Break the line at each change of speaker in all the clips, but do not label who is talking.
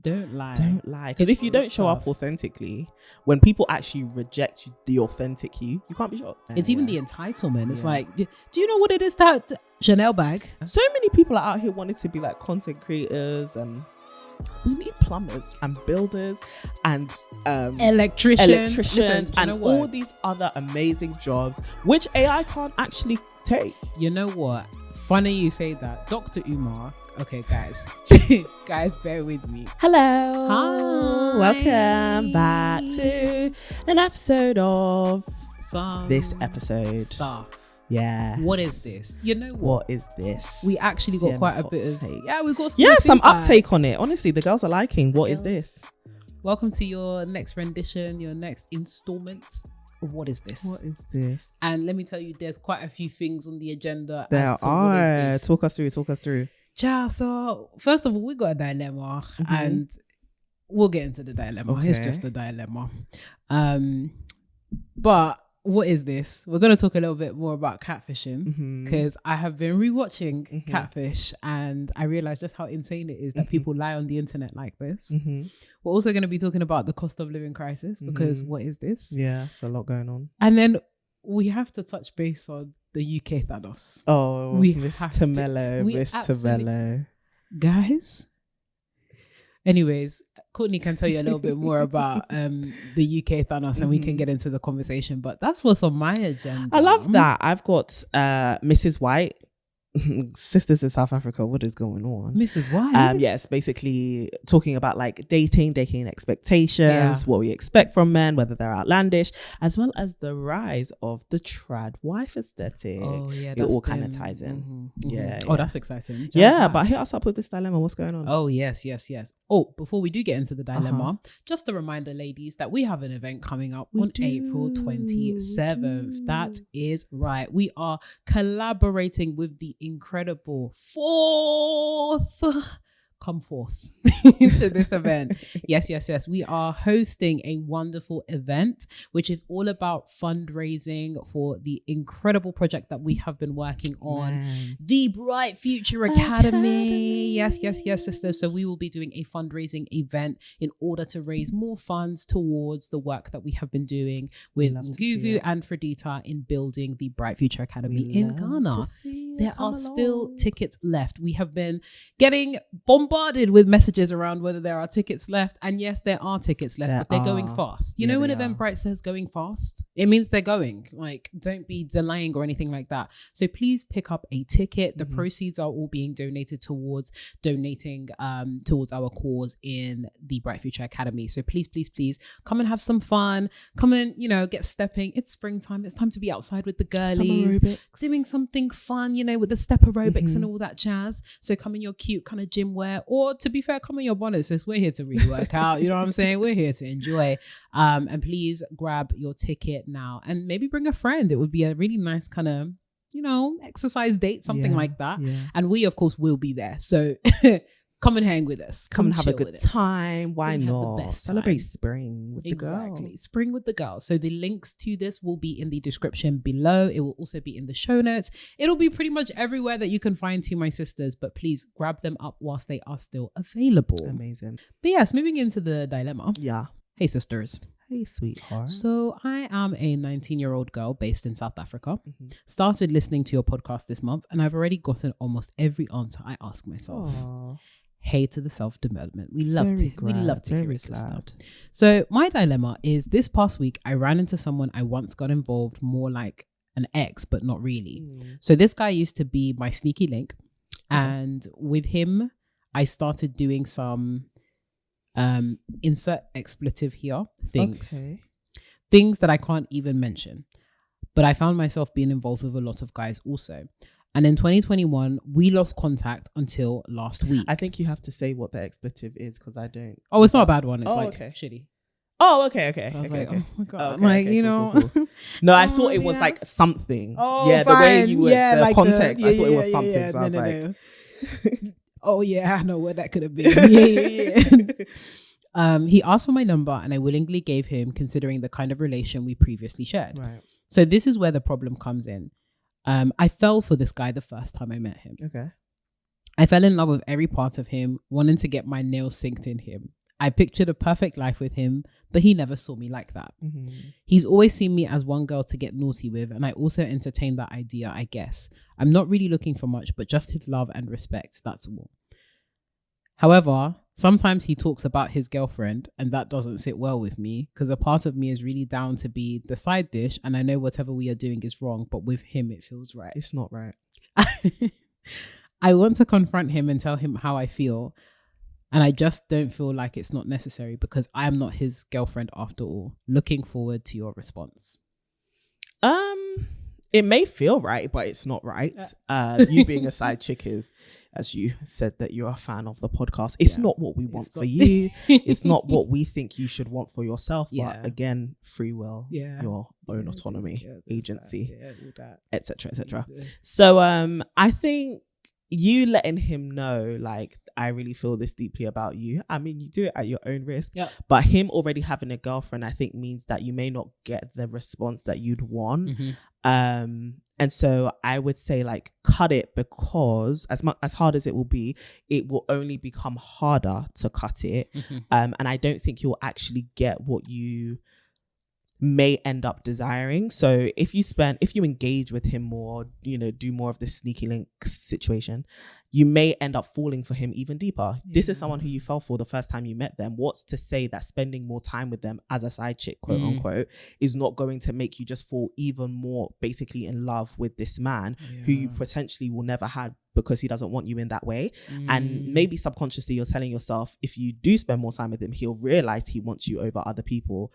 Don't lie.
Because if you don't show up authentically, when people actually reject the authentic you can't be shocked.
It's even the entitlement. It's like, do you know what it is to Chanel bag?
So many people are out here wanting to be like content creators, and we need plumbers and builders and electricians
Listen,
and all these other amazing jobs which AI can't actually take.
You know what? Funny you say that. Dr. Umar. Okay, guys. Guys, bear with me.
Hello.
Hi.
Welcome back to an episode of
Some
this episode.
Stuff.
Yeah.
What is this? You know what?
What is this?
We actually got
Jen's
quite a
hot
bit of...
takes.
Yeah, we've got
some
feedback.
uptake on it. Honestly, the girls are liking. What is this?
Welcome to your next rendition, your next installment of What Is This?
What is this?
And let me tell you, there's quite a few things on the agenda.
There
as to
are.
What is this.
Talk us through.
Yeah, so first of all, we got a dilemma and we'll get into the dilemma.
Okay.
It's just a dilemma. But what is this? We're going to talk a little bit more about catfishing because I have been rewatching Catfish and I realized just how insane it is that people lie on the internet like this. We're also going to be talking about the cost of living crisis because what is this?
Yeah, it's a lot going on.
And then we have to touch base on the UK Thanos.
Oh, Mr.
absolutely-
Mello.
Guys. Anyways, Courtney can tell you a little bit more about the UK Thanos and we can get into the conversation. But that's what's on my agenda.
I love that. I've got Mrs. White. Sisters in South Africa, what is going on?
Mrs. White?
Yes, basically talking about like dating expectations, what we expect from men, whether they're outlandish, as well as the rise of the trad wife aesthetic.
Oh yeah,
it all kind of ties in. Yeah.
Oh, that's exciting.
Yeah, but hit us up with this dilemma. What's going on?
Oh yes. Oh, before we do get into the dilemma, just a reminder, ladies, that we have an event coming up on April 27th. That is right. We are collaborating with the incredible come forth to this event. Yes. We are hosting a wonderful event, which is all about fundraising for the incredible project that we have been working on, the Bright Future Academy. Yes, sisters. So we will be doing a fundraising event in order to raise more funds towards the work that we have been doing with Nguvu and Fredita in building the Bright Future Academy in Ghana. There are still tickets left. We have been getting bombarded with messages around whether there are tickets left, and yes, there are tickets left, but they're going fast. You know when Eventbrite says going fast, it means they're going. Like, don't be delaying or anything like that. So please pick up a ticket. The proceeds are all being donated towards towards our cause in the Bright Future Academy. So please come and have some fun. Come and get stepping. It's springtime. It's time to be outside with the girlies, doing something fun, with the step aerobics and all that jazz. So come in your cute kind of gym wear, or to be fair, come in your bonnet, sis. We're here to really work out. You know what I'm saying? We're here to enjoy. And please grab your ticket now and maybe bring a friend. It would be a really nice kind of, exercise date, something like that. Yeah. And we, of course, will be there. So come and hang with us.
Come and have a good time. Why not?
Have the best
Celebrate
time.
spring with the girls.
Spring with the girls. So the links to this will be in the description below. It will also be in the show notes. It'll be pretty much everywhere that you can find To My Sisters, but please grab them up whilst they are still available.
Amazing.
But yes, moving into the dilemma.
Yeah.
Hey, sisters.
Hey, sweetheart.
So I am a 19-year-old girl based in South Africa. Started listening to your podcast this month, and I've already gotten almost every answer I ask myself.
Aww.
Hey to the self-development. We love to hear it, sister.
Glad.
So my dilemma is this past week, I ran into someone I once got involved more like an ex, but not really. So this guy used to be my sneaky link. And with him, I started doing some insert expletive here things that I can't even mention. But I found myself being involved with a lot of guys also. And in 2021, we lost contact until last week.
I think you have to say what the expletive is because I don't.
Oh, it's not a bad one. It's shitty.
Oh, okay.
I was like, oh my God.
Cool. No, I thought it was like something.
Oh,
yeah,
fine.
the way you were, the
like
context, I thought it was something.
Yeah.
So I was like.
Oh, yeah, I know what that could have been. Yeah. He asked for my number and I willingly gave him, considering the kind of relation we previously shared.
Right.
So this is where the problem comes in. I fell for this guy the first time I met him.
Okay.
I fell in love with every part of him, wanting to get my nails synced in him. I pictured a perfect life with him, but he never saw me like that.
Mm-hmm.
He's always seen me as one girl to get naughty with, and I also entertained that idea, I guess. I'm not really looking for much, but just his love and respect, that's all. However, sometimes he talks about his girlfriend, and that doesn't sit well with me, because a part of me is really down to be the side dish, and I know whatever we are doing is wrong, but with him it feels right.
It's not right.
I want to confront him and tell him how I feel, and I just don't feel like it's not necessary because I am not his girlfriend after all. Looking forward to your response.
It may feel right, but it's not right. You being a side chick is, as you said, that you're a fan of the podcast. It's not what we want for you. It's not what we think you should want for yourself. But again, free will, your own autonomy, agency, etc., etc. So I think you letting him know, like, I really feel this deeply about you. I mean, you do it at your own risk.
Yep.
But him already having a girlfriend, I think, means that you may not get the response that you'd want.
Mm-hmm.
And so I would say, like, cut it, because as hard as it will be, it will only become harder to cut it.
Mm-hmm.
And I don't think you'll actually get what you may end up desiring. So if you engage with him more, do more of this sneaky link situation, you may end up falling for him even deeper. This is someone who you fell for the first time you met them. What's to say that spending more time with them as a side chick, quote unquote, is not going to make you just fall even more basically in love with this man who you potentially will never have, because he doesn't want you in that way. And maybe subconsciously you're telling yourself, if you do spend more time with him, he'll realize he wants you over other people.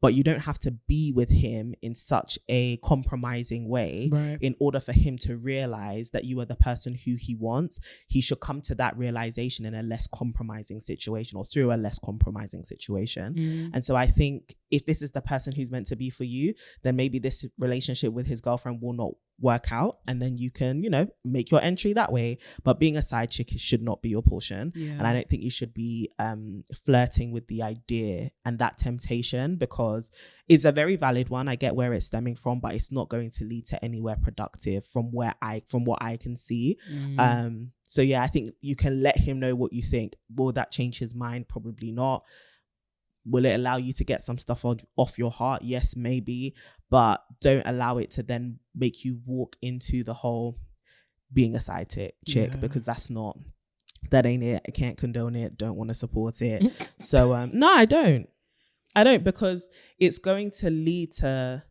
But you don't have to be with him in such a compromising way in order for him to realize that you are the person who he wants. He should come to that realization in a less compromising situation, or through a less compromising situation. And so I think if this is the person who's meant to be for you, then maybe this relationship with his girlfriend will not work out, and then you can, make your entry that way. But being a side chick should not be your portion. And I don't think you should be flirting with the idea and that temptation, because it's a very valid one. I get where it's stemming from, but it's not going to lead to anywhere productive from what I can see. So yeah, I think you can let him know what you think. Will that change his mind? Probably not. Will it allow you to get some stuff off your heart? Yes, maybe. But don't allow it to then make you walk into the whole being a side chick, because that ain't it. I can't condone it. Don't want to support it. So no, I don't, because it's going to lead to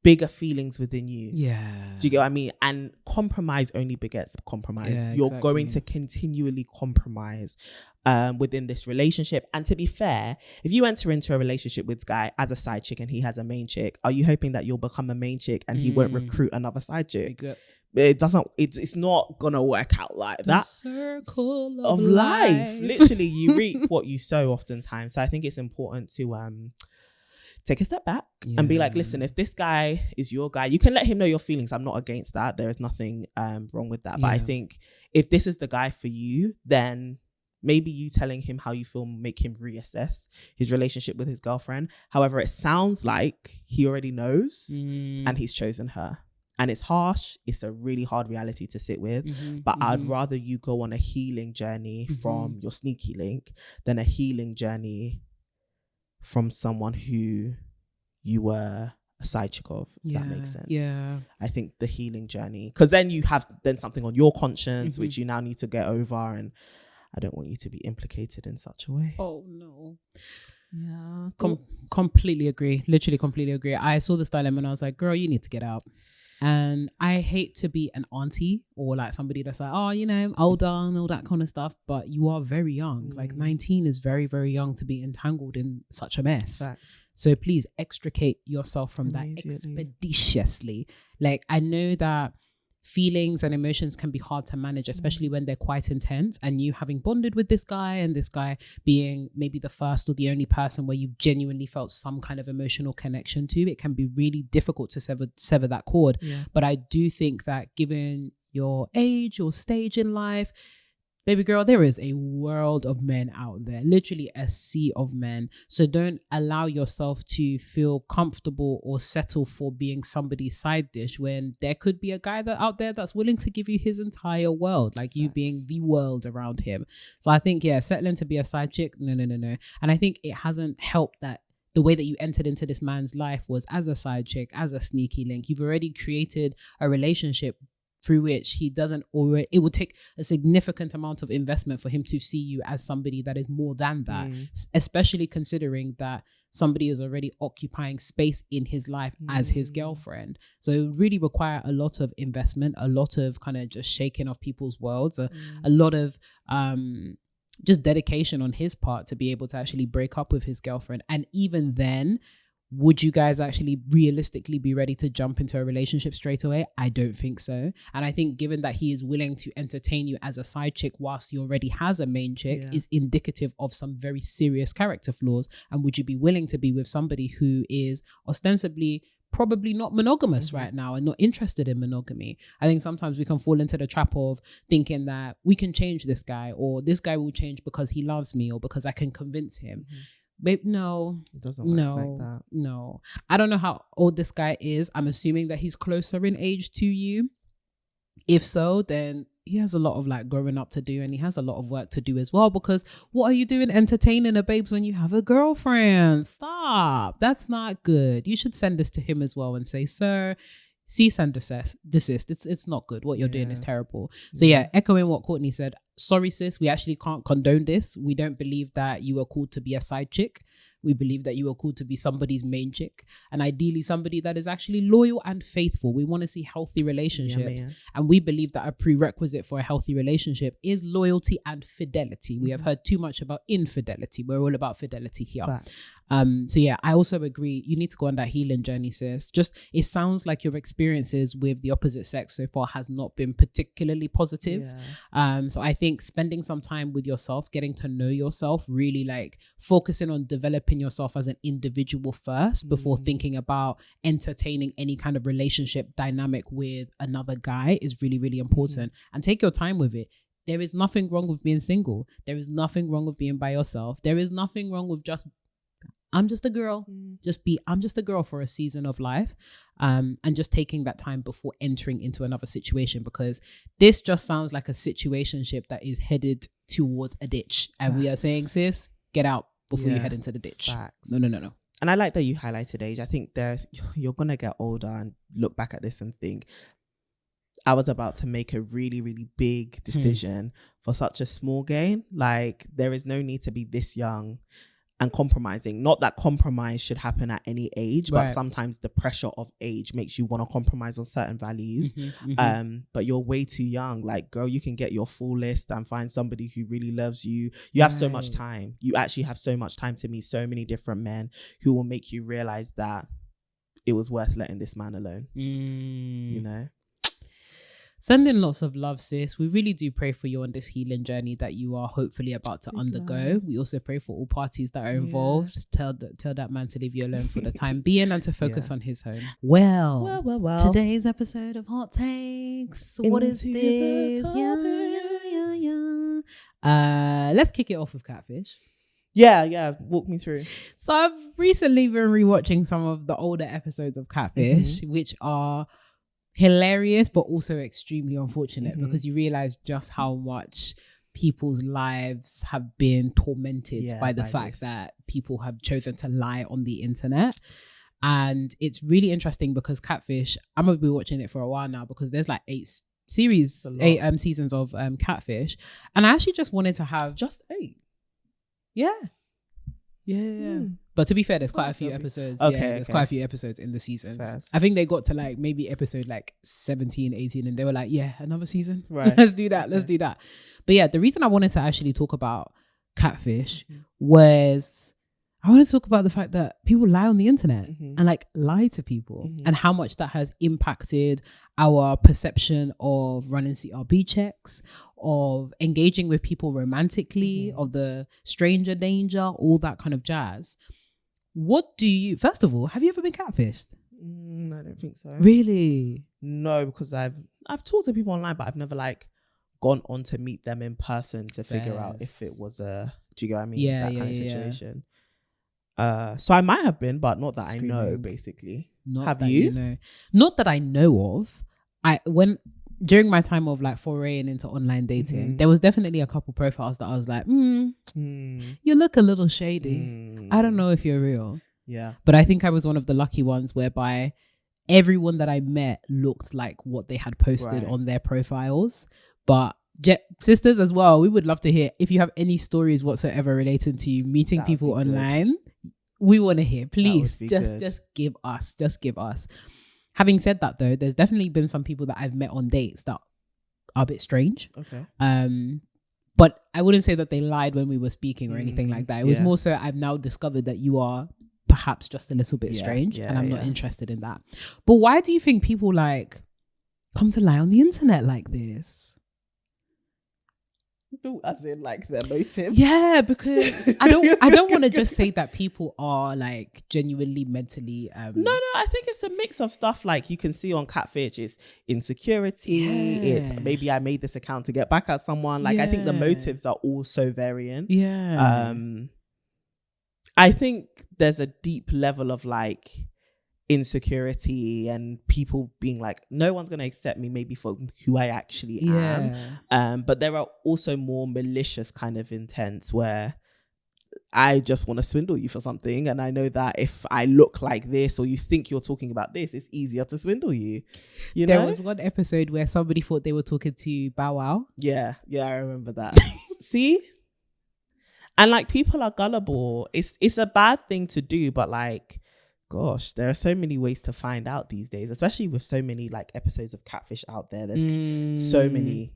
bigger feelings within you. Do you get what I mean? And compromise only begets compromise. You're going to continually compromise within this relationship. And to be fair, if you enter into a relationship with this guy as a side chick and he has a main chick, are you hoping that you'll become a main chick and he won't recruit another side chick? It's not gonna work out like that.
Circle
of life. Literally, you reap what you sow oftentimes. So I think it's important to take a step back and be like, listen, if this guy is your guy, you can let him know your feelings. I'm not against that. There is nothing wrong with that. But I think if this is the guy for you, then maybe you telling him how you feel make him reassess his relationship with his girlfriend. However, it sounds like he already knows and he's chosen her. And it's harsh. It's a really hard reality to sit with. But I'd rather you go on a healing journey from your sneaky link than a healing journey from someone who you were a side chick of, if that makes sense. I think the healing journey, because then you have something on your conscience which you now need to get over, and I don't want you to be implicated in such a way.
Oh no. Completely agree. Literally completely agree. I saw this dilemma and I was like, girl, you need to get out. And I hate to be an auntie or like somebody that's like, oh, older and all that kind of stuff. But you are very young. Like 19 is very, very young to be entangled in such a mess.
Facts.
So please extricate yourself from that expeditiously. Like, I know that feelings and emotions can be hard to manage, especially when they're quite intense, and you having bonded with this guy and this guy being maybe the first or the only person where you've genuinely felt some kind of emotional connection to, it can be really difficult to sever that cord. But I do think that given your age or stage in life, Baby girl, there is a world of men out there, literally a sea of men. So don't allow yourself to feel comfortable or settle for being somebody's side dish when there could be a guy out there that's willing to give you his entire world, like you being the world around him. So I think, settling to be a side chick, no. And I think it hasn't helped that the way that you entered into this man's life was as a side chick, as a sneaky link. You've already created a relationship through which he doesn't already, it would take a significant amount of investment for him to see you as somebody that is more than that, especially considering that somebody is already occupying space in his life as his girlfriend. So it would really require a lot of investment, a lot of kind of just shaking of people's worlds, a lot of just dedication on his part to be able to actually break up with his girlfriend. And even then, would you guys actually realistically be ready to jump into a relationship straight away? I don't think so. And I think given that he is willing to entertain you as a side chick whilst he already has a main chick is indicative of some very serious character flaws. And would you be willing to be with somebody who is ostensibly probably not monogamous right now and not interested in monogamy? I think sometimes we can fall into the trap of thinking that we can change this guy, or this guy will change because he loves me or because I can convince him. Babe, no,
it doesn't work like that.
No, I don't know how old this guy is. I'm assuming that he's closer in age to you. If so, then he has a lot of like growing up to do, and he has a lot of work to do as well, because what are you doing entertaining a babes when you have a girlfriend? Stop. That's not good. You should send this to him as well and say, sir, cease and desist. It's not good. What you're doing is terrible. So echoing what Courtney said, sorry sis, we actually can't condone this. We don't believe that you were called to be a side chick. We believe that you were called to be somebody's main chick, and ideally somebody that is actually loyal and faithful. We want to see healthy relationships, and we believe that a prerequisite for a healthy relationship is loyalty and fidelity. We have heard too much about infidelity. We're all about fidelity here. So I also agree. You need to go on that healing journey, sis. Just, it sounds like your experiences with the opposite sex so far has not been particularly positive. So I think spending some time with yourself, getting to know yourself, really like focusing on developing yourself as an individual first before thinking about entertaining any kind of relationship dynamic with another guy is really, really important. And take your time with it. There is nothing wrong with being single. There is nothing wrong with being by yourself. There is nothing wrong with just, I'm just a girl. I'm just a girl for a season of life. And just taking that time before entering into another situation, because this just sounds like a situationship that is headed towards a ditch. And we are saying, sis, get out before you head into the ditch. No.
And I like that you highlighted age. I think you're going to get older and look back at this and think, I was about to make a really, really big decision for such a small gain. Like, there is no need to be this young and compromising. Not that compromise should happen at any age, but sometimes the pressure of age makes you want to compromise on certain values. But you're way too young. Like, girl, you can get your full list and find somebody who really loves you. You have so much time. You actually have so much time to meet so many different men who will make you realize that it was worth letting this man alone. You know?
Sending lots of love, sis. We really do pray for you on this healing journey that you are hopefully about to undergo. We also pray for all parties that are involved. Tell that man to leave you alone for the time being and to focus on his home. Well. Today's episode of Hot Takes. What is this? Let's kick it off with Catfish.
Yeah. Walk me through.
So I've recently been rewatching some of the older episodes of Catfish, which are hilarious but also extremely unfortunate, because you realize just how much people's lives have been tormented by the fact that people have chosen to lie on the internet. And it's really interesting because Catfish, I'm gonna be watching it for a while now, because there's like 8 seasons of Catfish, and I actually just wanted to have
just 8.
But to be fair, there's quite a few episodes. There's quite a few episodes in the seasons. Fast. I think they got to like maybe episode like 17, 18, and they were like, another season. Right. Let's do that. But the reason I wanted to actually talk about Catfish was I wanted to talk about the fact that people lie on the internet and like lie to people, and how much that has impacted our perception of running CRB checks, of engaging with people romantically, of the stranger danger, all that kind of jazz. First of all, have you ever been catfished?
I don't think so.
Really?
No, because I've talked to people online, but I've never like gone on to meet them in person to figure out if it was a, do you get what I mean? That kind of situation. So I might have been, but not that I know, basically. Have you?
Know. Not that I know of. During my time of like foraying into online dating, there was definitely a couple profiles that I was like, you look a little shady. I don't know if you're real.
Yeah.
But I think I was one of the lucky ones whereby everyone that I met looked like what they had posted on their profiles. But sisters as well, we would love to hear if you have any stories whatsoever relating to you meeting people online. We want to hear. Please just give us. Having said that though, there's definitely been some people that I've met on dates that are a bit strange.
Okay.
But I wouldn't say that they lied when we were speaking or anything like that. It was more so I've now discovered that you are perhaps just a little bit strange and I'm not interested in that. But why do you think people like come to lie on the internet like this?
As in like their motive?
Yeah, because I don't want to just say that people are like genuinely mentally
No, I think it's a mix of stuff. Like you can see on Catfish, it's insecurity, it's maybe I made this account to get back at someone. Like I think the motives are all so varying. I think there's a deep level of like insecurity and people being like, no one's going to accept me maybe for who I actually am. But there are also more malicious kind of intents where I just want to swindle you for something. And I know that if I look like this or you think you're talking about this, it's easier to swindle you.
There was one episode where somebody thought they were talking to Bow Wow.
Yeah, I remember that. See? And like people are gullible. It's a bad thing to do, but like, gosh, there are so many ways to find out these days, especially with so many like episodes of Catfish out there. There's so many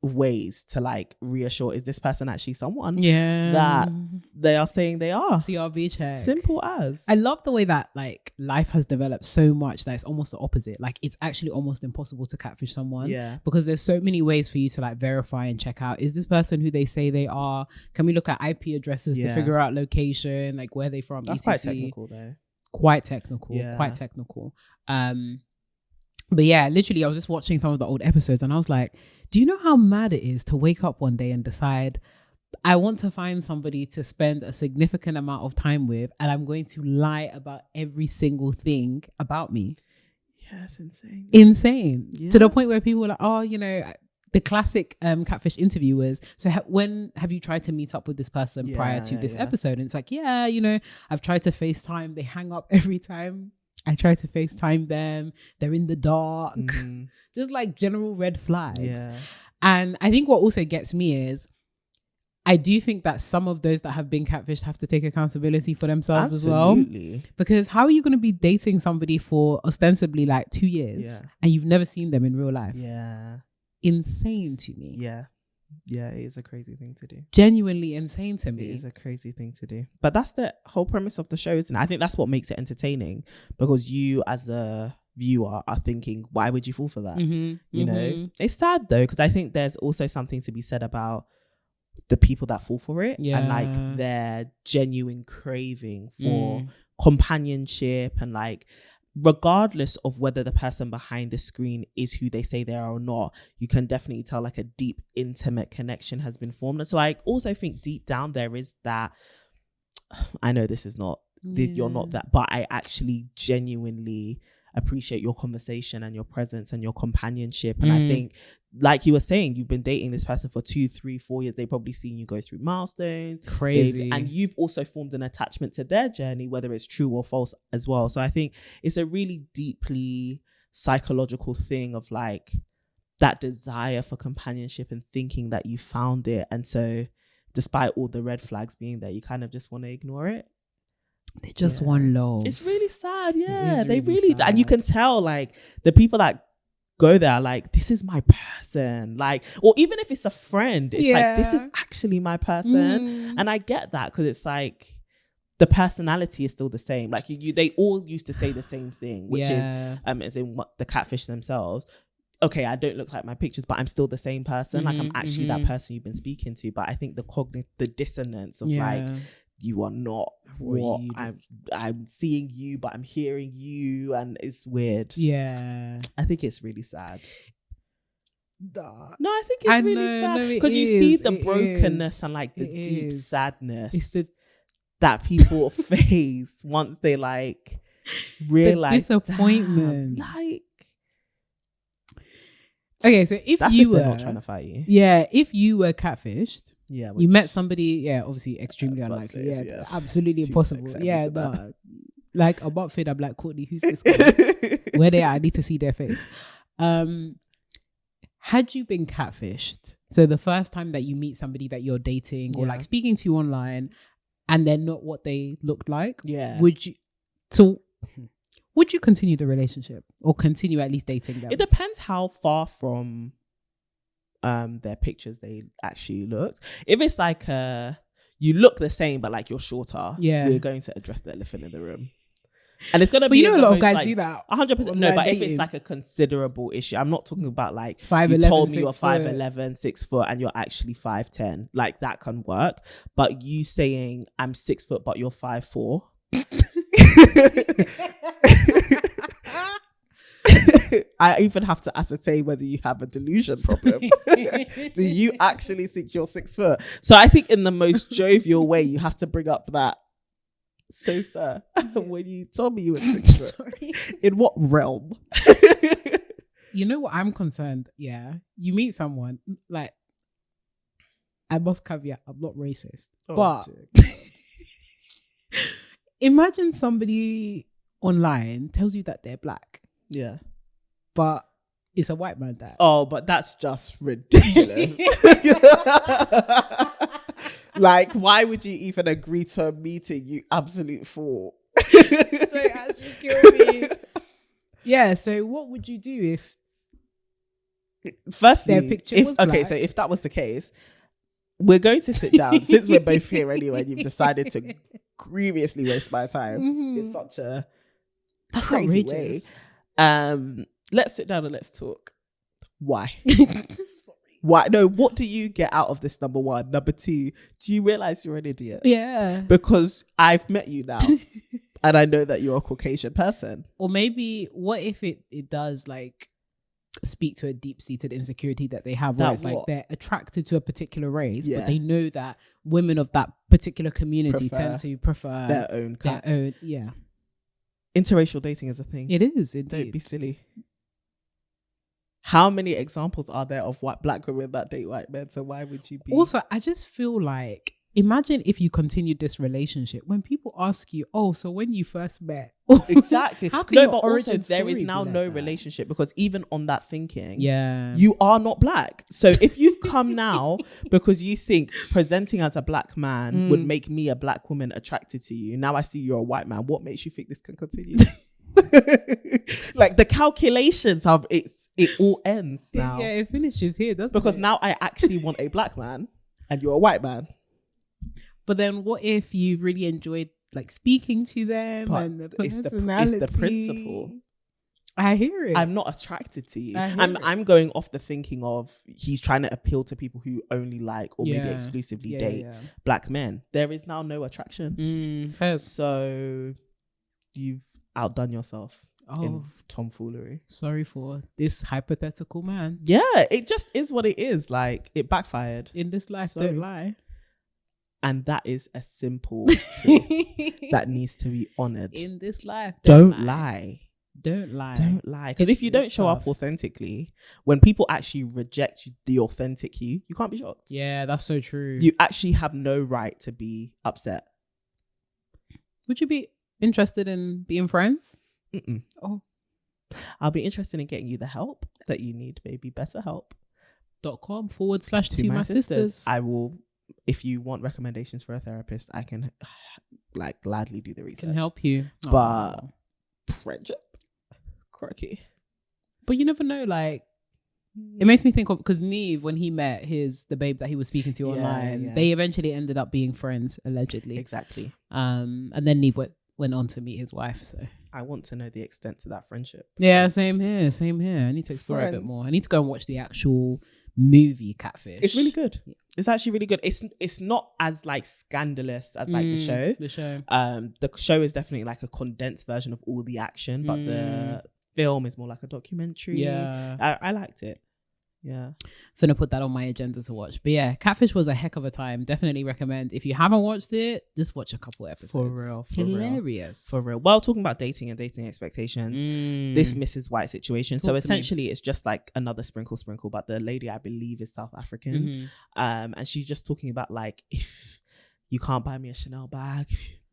ways to like reassure, is this person actually someone that they are saying they are?
CRB check.
Simple as.
I love the way that like life has developed so much that it's almost the opposite. Like it's actually almost impossible to catfish someone because there's so many ways for you to like verify and check out, is this person who they say they are? Can we look at IP addresses to figure out location, like where they from?
That's quite technical though.
Quite technical. But yeah, literally I was just watching some of the old episodes and I was like, do you know how mad it is to wake up one day and decide I want to find somebody to spend a significant amount of time with and I'm going to lie about every single thing about me?
Yeah, it's insane.
To the point where people are like, oh, you know, the classic Catfish interview was, so when have you tried to meet up with this person prior to this episode? And it's like, you know, I've tried to FaceTime. They hang up every time I try to FaceTime them. They're in the dark. Just like general red flags. And I think what also gets me is I do think that some of those that have been catfished have to take accountability for themselves as well. Because how are you going to be dating somebody for ostensibly like 2 years and you've never seen them in real life? Insane to me.
Yeah, it is a crazy thing to do.
Genuinely insane to me.
It is a crazy thing to do. But that's the whole premise of the show, isn't it? I think that's what makes it entertaining, because you as a viewer are thinking, why would you fall for that? You know, it's sad though, because I think there's also something to be said about the people that fall for it and like their genuine craving for companionship, and like regardless of whether the person behind the screen is who they say they are or not, you can definitely tell like a deep intimate connection has been formed. And so I also think deep down there is that, I know this is not you're not that, but I actually genuinely appreciate your conversation and your presence and your companionship. And I think, like you were saying, you've been dating this person for 2, 3, 4 years. They've probably seen you go through milestones.
Crazy.
And you've also formed an attachment to their journey, whether it's true or false as well. So I think it's a really deeply psychological thing of like that desire for companionship and thinking that you found it. And so despite all the red flags being there, you kind of just want to ignore it.
They just want love.
It's really sad. They really sad. And you can tell like the people that go there are like, this is my person. Like, or even if it's a friend, it's like, this is actually my person. And I get that, because it's like the personality is still the same. Like they all used to say the same thing, which is as in what the catfish themselves. Okay, I don't look like my pictures, but I'm still the same person. Like I'm actually that person you've been speaking to. But I think the dissonance of like, you are not what I'm seeing you, but I'm hearing you, and it's weird.
I
think it's really sad. No, I think it's really sad because you see the brokenness and like the deep sadness that people face once they like realize
the disappointment.
Like,
okay, so if
that's
you
if
were
they're not trying to fight you.
Yeah, if you were catfished,
yeah,
you met somebody, obviously extremely unlikely. Absolutely impossible. Yeah, no. Like a month in, I'm like, Courtney, who's this guy? Where they are, I need to see their face. Had you been catfished, so the first time that you meet somebody that you're dating or like speaking to online and they're not what they looked like, would you continue the relationship or continue at least dating them?
It depends how far from their pictures they actually looked. If it's like you look the same but like you're shorter, we're going to address the elephant in the room. And it's gonna be.
But a lot of guys do that.
100%. No, but if it's like a considerable issue, I'm not talking about like
5'11",
you told me you're 5'11", 6 foot, and you're actually 5'10". Like that can work. But you saying I'm 6 foot but you're 5'4". I even have to ascertain whether you have a delusion problem. Do you actually think you're 6 foot? So I think in the most jovial way, you have to bring up that. So, sir, when you told me you were 6 foot, in what realm?
You know what I'm concerned? Yeah, you meet someone like. I must caveat, I'm not racist, but imagine somebody online tells you that they're black.
Yeah.
But it's a white man that.
Oh, but that's just ridiculous. Like, why would you even agree to a meeting, you absolute fool?
So actually kill me. Yeah, so what would you do if
firstly
their picture was black?
Okay, so if that was the case, we're going to sit down since we're both here anyway and you've decided to grievously waste my time. It's such a
that's
crazy
outrageous
way. Let's sit down and let's talk. Why? Why? No, what do you get out of this, number one? Number two, do you realize you're an idiot?
Yeah.
Because I've met you now and I know that you're a Caucasian person.
Or maybe, what if it does like speak to a deep-seated insecurity that they have, where it's like they're attracted to a particular race, but they know that women of that particular community tend to prefer
their own kind. Interracial dating is a thing.
It is, indeed.
Don't be silly. How many examples are there of black women that date white men? So why would you be?
Also, I just feel like, imagine if you continued this relationship, when people ask you, oh, so when you first met.
Exactly.
How can
but also there is now no relationship, because even on that thinking, you are not black. So if you've come now because you think presenting as a black man would make me, a black woman, attracted to you, now I see you're a white man, what makes you think this can continue? Like the calculations of it all ends now.
Yeah, it finishes here, doesn't it?
Because now I actually want a black man and you're a white man.
But then what if you really enjoyed like speaking to them, but and the personality?
It's the principle.
I hear it.
I'm not attracted to you. I'm going off the thinking of he's trying to appeal to people who only like or maybe exclusively date black men. There is now no attraction. So you've outdone yourself in tomfoolery.
Sorry for this hypothetical man.
Yeah, it just is what it is. Like, it backfired.
In this life, don't lie.
And that is a simple truth that needs to be honored.
In this life,
don't lie.
Don't lie.
Don't lie. Because if you don't show up authentically, when people actually reject the authentic you can't be shocked.
Yeah, that's so true.
You actually have no right to be upset.
Would you be interested in being friends?
Mm-mm.
Oh,
I'll be interested in getting you the help that you need, baby.
BetterHelp.com/to my sisters.
I will, if you want recommendations for a therapist, I can like gladly do the research.
Can help you.
But friendship, crocky.
But you never know, like, it makes me think of, because Neve, when he met the babe that he was speaking to online, they eventually ended up being friends, allegedly.
Exactly.
And then Neve went on to meet his wife. So
I want to know the extent to that friendship.
Yeah, same here. I need to explore it a bit more. I need to go and watch the actual movie Catfish.
It's really good. It's actually really good. It's not as like scandalous as like the show.
The
show is definitely like a condensed version of all the action, but the film is more like a documentary.
Yeah,
I liked it. Yeah.
Finna put that on my agenda to watch. But yeah, Catfish was a heck of a time. Definitely recommend. If you haven't watched it, just watch a couple episodes.
For real.
Hilarious.
For real. Well, talking about dating and dating expectations, this Mrs. White situation. So essentially it's just like another sprinkle, but the lady, I believe, is South African. And she's just talking about like, if you can't buy me a Chanel bag,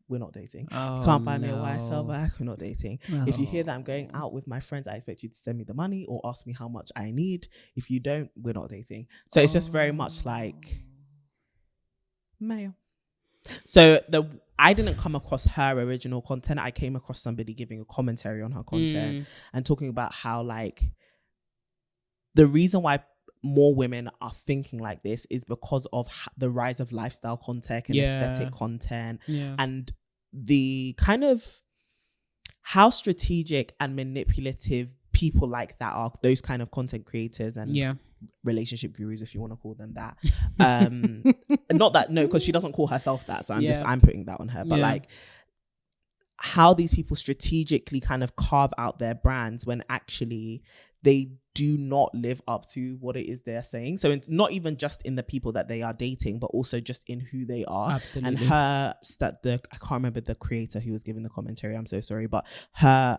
we're not dating. You can't buy me a YSL bag, we're not dating. If you hear that I'm going out with my friends, I expect you to send me the money or ask me how much I need. If you don't, we're not dating. So it's just very much like male. So I didn't come across her original content. I came across somebody giving a commentary on her content and talking about how like the reason why more women are thinking like this is because of the rise of lifestyle content and aesthetic content and the kind of how strategic and manipulative people like that are, those kind of content creators and relationship gurus, if you want to call them that. Not that, no, because she doesn't call herself that, so I'm putting that on her, but like how these people strategically kind of carve out their brands when actually they do not live up to what it is they're saying. So it's not even just in the people that they are dating, but also just in who they are.
Absolutely.
And I can't remember the creator who was giving the commentary, I'm so sorry, but her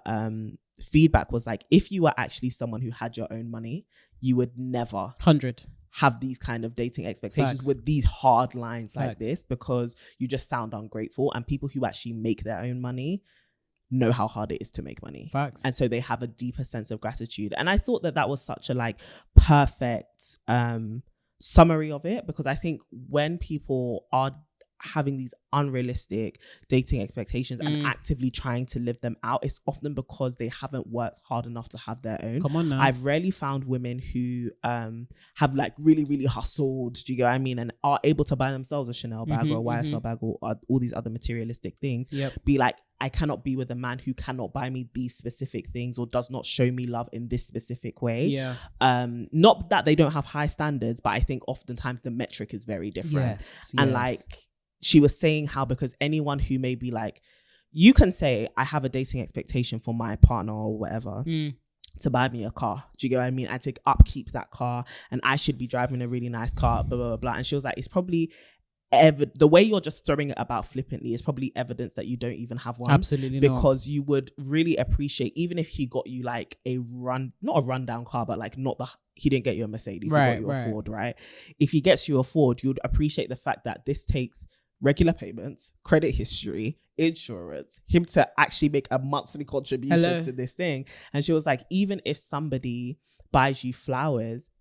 feedback was like, if you were actually someone who had your own money, you would never
100
have these kind of dating expectations with these hard lines like this, because you just sound ungrateful. And people who actually make their own money know how hard it is to make money. And so they have a deeper sense of gratitude. And I thought that was such a like perfect summary of it, because I think when people are having these unrealistic dating expectations and actively trying to live them out, it's often because they haven't worked hard enough to have their own.
Come on now.
I've rarely found women who have like really, really hustled, do you get what I mean, and are able to buy themselves a Chanel bag or a YSL bag or all these other materialistic things, be like, I cannot be with a man who cannot buy me these specific things or does not show me love in this specific way. Not that they don't have high standards, but I think oftentimes the metric is very different. And like she was saying how, because anyone who may be like, you can say I have a dating expectation for my partner or whatever to buy me a car, do you get what I mean, and to upkeep that car, and I should be driving a really nice car, blah blah blah, blah. And she was like, it's probably the way you're just throwing it about flippantly is probably evidence that you don't even have one.
Absolutely
because you would really appreciate, even if he got you like not a rundown car, but like he didn't get you a Mercedes, he got you a Ford, right? If he gets you a Ford, you'd appreciate the fact that this takes regular payments, credit history, insurance, him to actually make a monthly contribution to this thing. And she was like, even if somebody buys you flowers,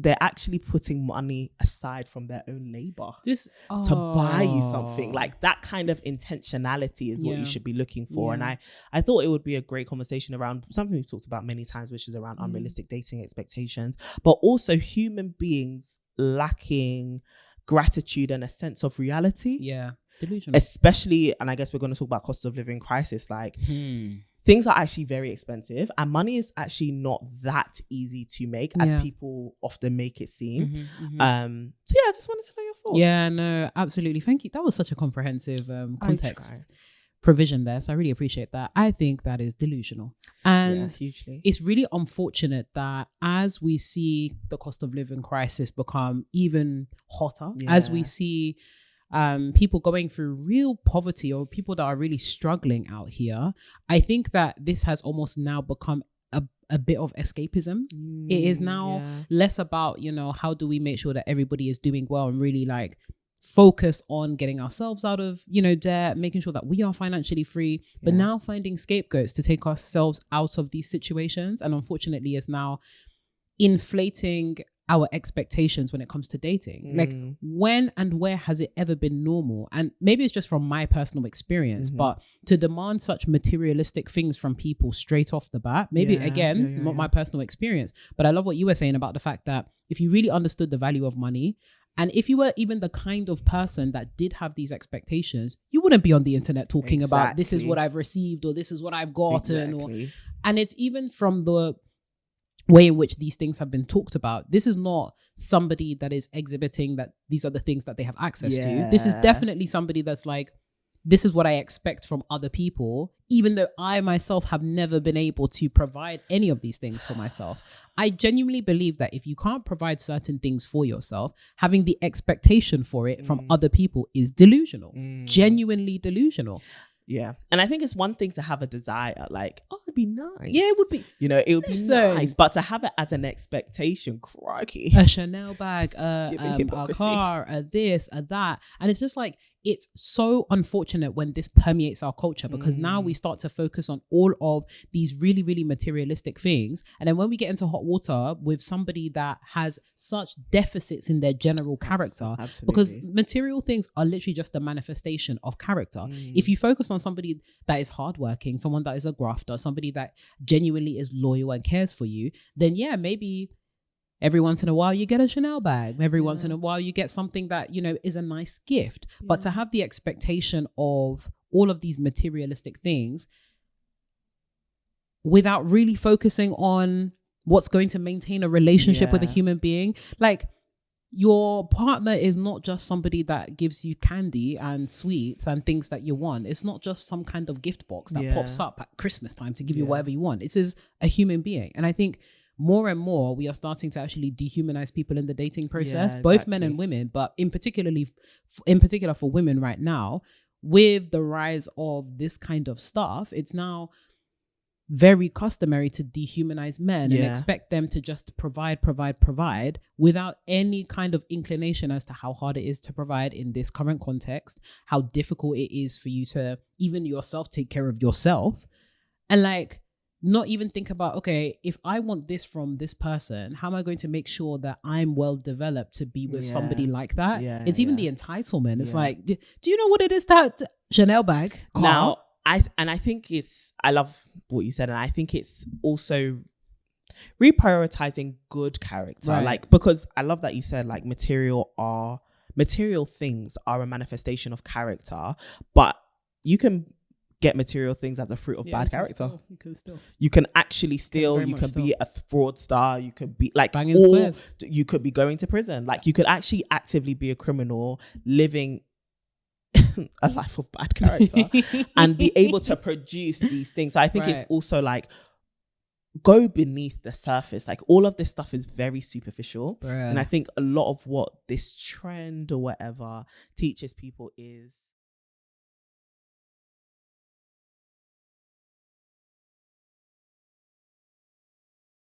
they're actually putting money aside from their own labor to buy you something. Like that kind of intentionality is what you should be looking for. And I thought it would be a great conversation around something we've talked about many times, which is around unrealistic dating expectations, but also human beings lacking gratitude and a sense of reality.
Delusional.
Especially, and I guess we're going to talk about cost of living crisis, like things are actually very expensive and money is actually not that easy to make as people often make it seem. So yeah, I just wanted to know your thoughts.
Yeah, no, absolutely. Thank you. That was such a comprehensive context provision there. So I really appreciate that. I think that is delusional. And
hugely.
It's really unfortunate that as we see the cost of living crisis become even hotter, as we see people going through real poverty or people that are really struggling out here, I think that this has almost now become a bit of escapism. It is now less about, how do we make sure that everybody is doing well and really like focus on getting ourselves out of, debt, making sure that we are financially free, but now finding scapegoats to take ourselves out of these situations. And unfortunately is now inflating our expectations when it comes to dating. Like when and where has it ever been normal? And maybe it's just from my personal experience, but to demand such materialistic things from people straight off the bat, maybe not my personal experience, but I love what you were saying about the fact that if you really understood the value of money, and if you were even the kind of person that did have these expectations, you wouldn't be on the internet talking about this is what I've received or this is what I've gotten. And it's even from the way in which these things have been talked about. This is not somebody that is exhibiting that these are the things that they have access to. This is definitely somebody that's like, this is what I expect from other people, even though I myself have never been able to provide any of these things for myself. I genuinely believe that if you can't provide certain things for yourself, having the expectation for it from other people is delusional, genuinely delusional.
Yeah. And I think it's one thing to have a desire, like, oh, it'd be nice.
Yeah, it would be.
You know, it would be nice. But to have it as an expectation, crikey.
A Chanel bag, a car, a this, a that. And it's just like, it's so unfortunate when this permeates our culture, because now we start to focus on all of these really, really materialistic things. And then when we get into hot water with somebody that has such deficits in their general character, because material things are literally just a manifestation of character. If you focus on somebody that is hardworking, someone that is a grafter, somebody that genuinely is loyal and cares for you, then yeah, maybe every once in a while you get a Chanel bag. Every once in a while you get something that, you know, is a nice gift. But to have the expectation of all of these materialistic things without really focusing on what's going to maintain a relationship with a human being, like, your partner is not just somebody that gives you candy and sweets and things that you want. It's not just some kind of gift box that pops up at Christmas time to give you whatever you want. It is a human being. And I think more and more we are starting to actually dehumanize people in the dating process, both men and women, but in particular for women right now, with the rise of this kind of stuff. It's now very customary to dehumanize men and expect them to just provide without any kind of inclination as to how hard it is to provide in this current context, how difficult it is for you to even yourself take care of yourself. And like, not even think about, okay, if I want this from this person, how am I going to make sure that I'm well developed to be with somebody like that? It's even the entitlement. It's like, do you know what it is that Chanel bag? Car?
Now, I think I love what you said, and I think it's also reprioritizing good character.
Right.
Like, because I love that you said like material things are a manifestation of character, but you can get material things as a fruit of bad character. You can actually steal. You can be a fraudster. You could be like
banging squares.
You could be going to prison. Like, you could actually actively be a criminal living a life of bad character and be able to produce these things. So I think it's also like, go beneath the surface. Like, all of this stuff is very superficial. And I think a lot of what this trend or whatever teaches people is